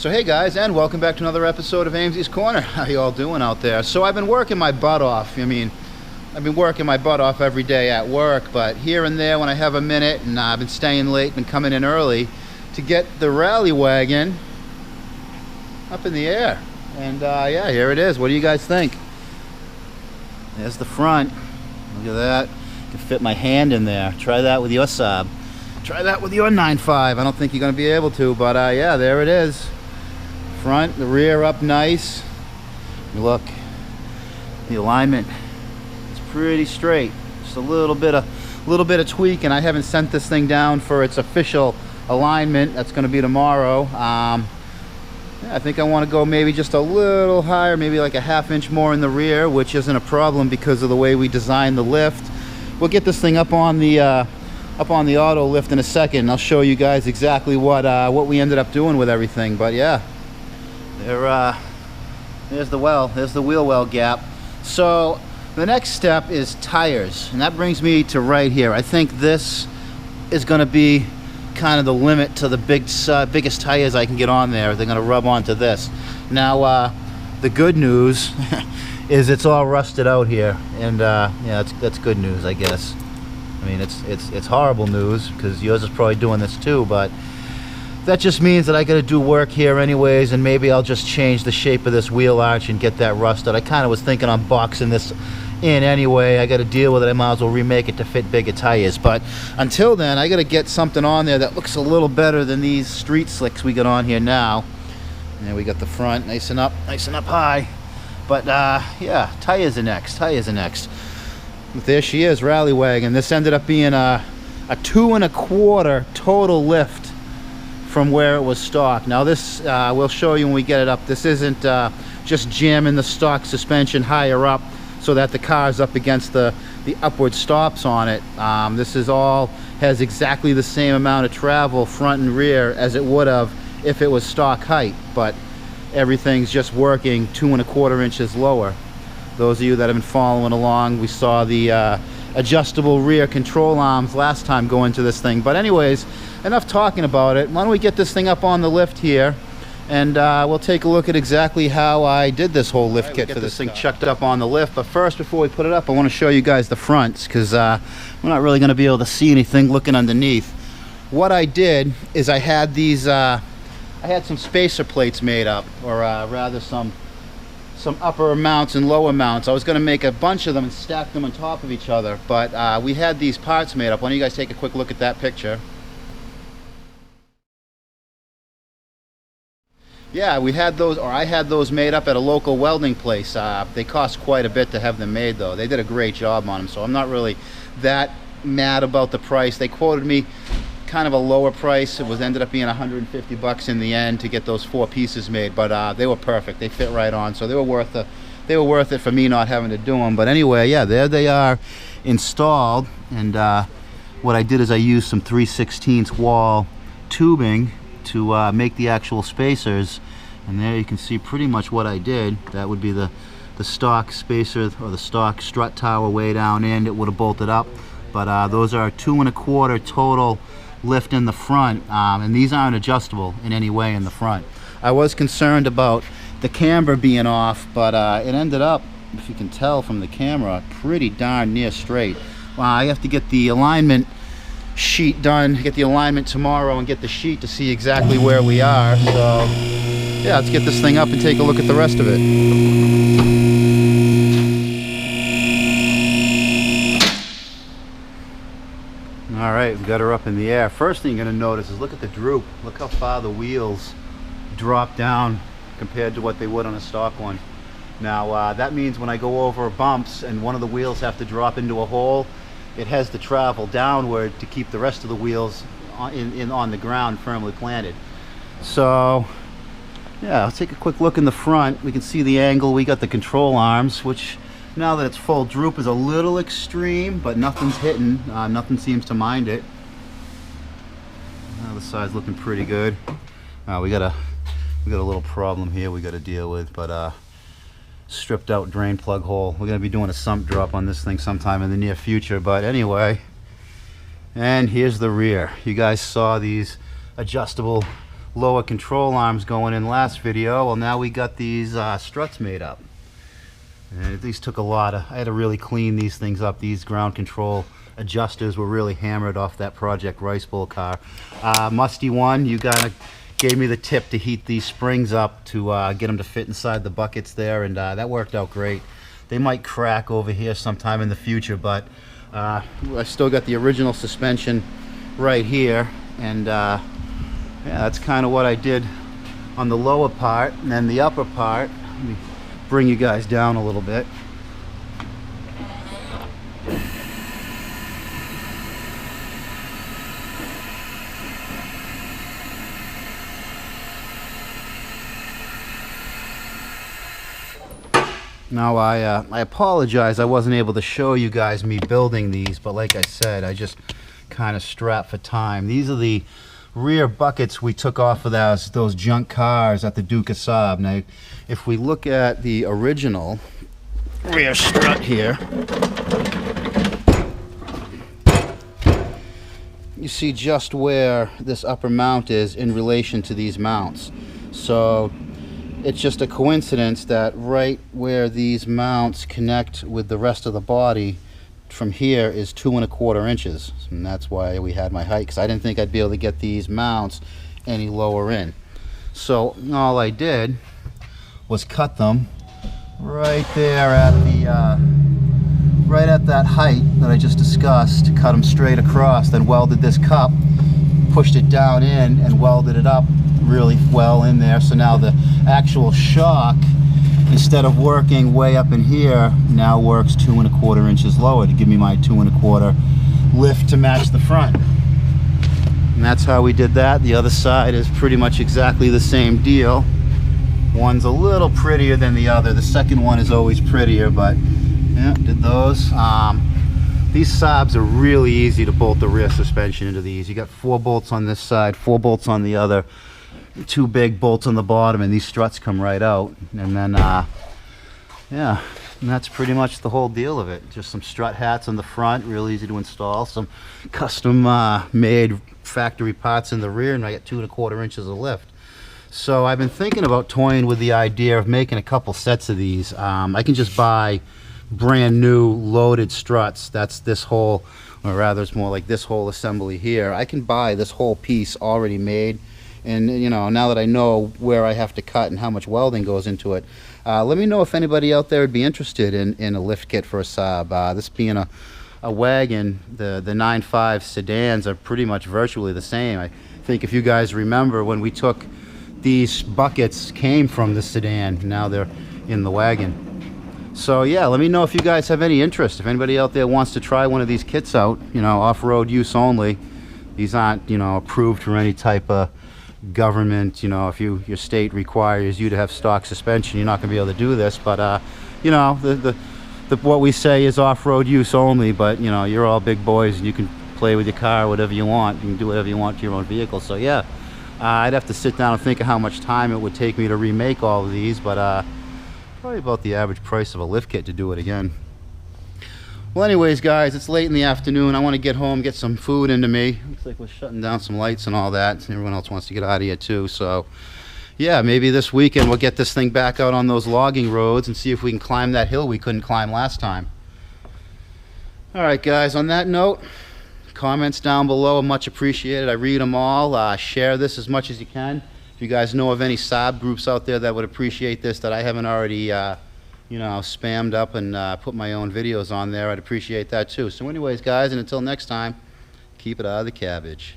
So hey guys, and welcome back to another episode of AMZ's Corner. How you all doing out there? So I've been working my butt off. I've been working my butt off every day at work, but here and there when I have a minute, and I've been staying late, been coming in early to get the RallyWagon up in the air. And yeah, here it is. What do you guys think? There's the front. Look at that. I can fit my hand in there. Try that with your Saab. Try that with your 9.5. I don't think you're going to be able to, but yeah, there it is. Front, the rear up nice. Look, the alignment is pretty straight. Just a little bit of tweak, and I haven't sent this thing down for its official alignment. That's going to be tomorrow. Yeah, I think I want to go maybe just a little higher, maybe like a ½ inch more in the rear, which isn't a problem because of the way we designed the lift. We'll get this thing up on the auto lift in a second, and I'll show you guys exactly what we ended up doing with everything. But yeah, there's the wheel well gap. So the next step is tires, and that brings me to right here. I think this is going to be kind of the limit to the biggest tires I can get on there. They're going to rub onto this. Now the good news is it's all rusted out here, and yeah, that's good news, I guess. I mean, it's horrible news because yours is probably doing this too, but that just means that I got to do work here anyways, and maybe I'll just change the shape of this wheel arch and get that rusted. I kind of was thinking on boxing this in anyway. I got to deal with it. I might as well remake it to fit bigger tires. But until then, I got to get something on there that looks a little better than these street slicks we got on here now. And then we got the front nice and up high. But yeah, tires are next. But there she is, RallyWagon. This ended up being a 2 1/4 total lift from where it was stock. Now this, we'll show you when we get it up. This isn't just jamming the stock suspension higher up so that the car's up against the upward stops on it. This is all, has exactly the same amount of travel front and rear as it would have if it was stock height, but everything's just working 2 1/4 inches lower. Those of you that have been following along, we saw the adjustable rear control arms last time go into this thing. But anyways, enough talking about it. Why don't we get this thing up on the lift here, and we'll take a look at exactly how I did this whole lift kit for this thing chucked up on the lift. But first, before we put it up, I want to show you guys the fronts, because we're not really going to be able to see anything looking underneath. What I did is I had these, I had some spacer plates made up, or rather some upper mounts and lower mounts. I was going to make a bunch of them and stack them on top of each other, but we had these parts made up. Why don't you guys take a quick look at that picture? Yeah, we had those, or I had those made up at a local welding place. They cost quite a bit to have them made, though. They did a great job on them, so I'm not really that mad about the price. They quoted me kind of a lower price. It ended up being 150 bucks in the end to get those 4 pieces made, but they were perfect. They fit right on, so they were worth it for me not having to do them. But anyway, yeah, there they are installed, and what I did is I used some 3/16 wall tubing to make the actual spacers, and there you can see pretty much what I did. That would be the stock spacer, or the stock strut tower way down in. It would have bolted up, but those are 2 1/4 total lift in the front, and these aren't adjustable in any way in the front. I was concerned about the camber being off, but it ended up, if you can tell from the camera, pretty darn near straight. I have to get the alignment sheet done, get the alignment tomorrow, and get the sheet to see exactly where we are. So yeah, let's get this thing up and take a look at the rest of it. All right, we got her up in the air. First thing you're gonna notice is look at the droop. Look how far the wheels drop down compared to what they would on a stock one. Now that means when I go over bumps and one of the wheels have to drop into a hole, it has to travel downward to keep the rest of the wheels on the ground firmly planted. So yeah, let's take a quick look in the front. We can see the angle. We got the control arms, which now that it's full droop is a little extreme, but nothing's hitting. Nothing seems to mind it. The side's looking pretty good. We got a little problem here we got to deal with, but stripped out drain plug hole. We're going to be doing a sump drop on this thing sometime in the near future, but anyway. And here's the rear. You guys saw these adjustable lower control arms going in last video. Well, now we got these struts made up. And these took a lot of, I had to really clean these things up. These ground control adjusters were really hammered off that Project Rice Bowl car. Musty One, you gave me the tip to heat these springs up to get them to fit inside the buckets there, and that worked out great. They might crack over here sometime in the future, but I still got the original suspension right here, and yeah, that's kind of what I did on the lower part. And then the upper part, let me bring you guys down a little bit. Now I apologize I wasn't able to show you guys me building these, but like I said, I just kind of strapped for time. These are the rear buckets we took off of those junk cars at the Duke of Saab. Now if we look at the original rear strut here, you see just where this upper mount is in relation to these mounts. So it's just a coincidence that right where these mounts connect with the rest of the body from here is 2 1/4 inches, and that's why we had my height, because I didn't think I'd be able to get these mounts any lower in. So all I did was cut them right there at the right at that height that I just discussed, cut them straight across, then welded this cup, pushed it down in and welded it up really well in there. So now the actual shock, instead of working way up in here, now works 2 1/4 inches lower to give me my 2 1/4 lift to match the front. And that's how we did that. The other side is pretty much exactly the same deal. One's a little prettier than the other. The second one is always prettier, but yeah, did those. These Saabs are really easy to bolt the rear suspension into these. You got 4 bolts on this side, 4 bolts on the other, 2 big bolts on the bottom, and these struts come right out. And then yeah, and that's pretty much the whole deal of it. Just some strut hats on the front, real easy to install. Some custom made factory parts in the rear, and I got 2 1/4 inches of lift. So I've been thinking about toying with the idea of making a couple sets of these. I can just buy brand new loaded struts. That's this whole, or rather it's more like this whole assembly here. I can buy this whole piece already made, and you know, now that I know where I have to cut and how much welding goes into it, let me know if anybody out there would be interested in a lift kit for a Saab. This being a wagon, the 9.5 sedans are pretty much virtually the same. I think if you guys remember when we took these buckets came from the sedan, now they're in the wagon. So yeah, let me know if you guys have any interest. If anybody out there wants to try one of these kits out, you know, off-road use only. These aren't, you know, approved for any type of government, you know, if your state requires you to have stock suspension, you're not going to be able to do this. But you know, what we say is off-road use only, but you know, you're all big boys and you can play with your car whatever you want. You can do whatever you want to your own vehicle. So yeah, I'd have to sit down and think of how much time it would take me to remake all of these, but probably about the average price of a lift kit to do it again. Well, anyways, guys, it's late in the afternoon. I want to get home, get some food into me. Looks like we're shutting down some lights and all that. Everyone else wants to get out of here too. So yeah, maybe this weekend we'll get this thing back out on those logging roads and see if we can climb that hill we couldn't climb last time. All right, guys, on that note, comments down below are much appreciated. I read them all. Share this as much as you can. If you guys know of any Saab groups out there that would appreciate this that I haven't already you know, spammed up and put my own videos on there, I'd appreciate that too. So anyways, guys, and until next time, keep it out of the cabbage.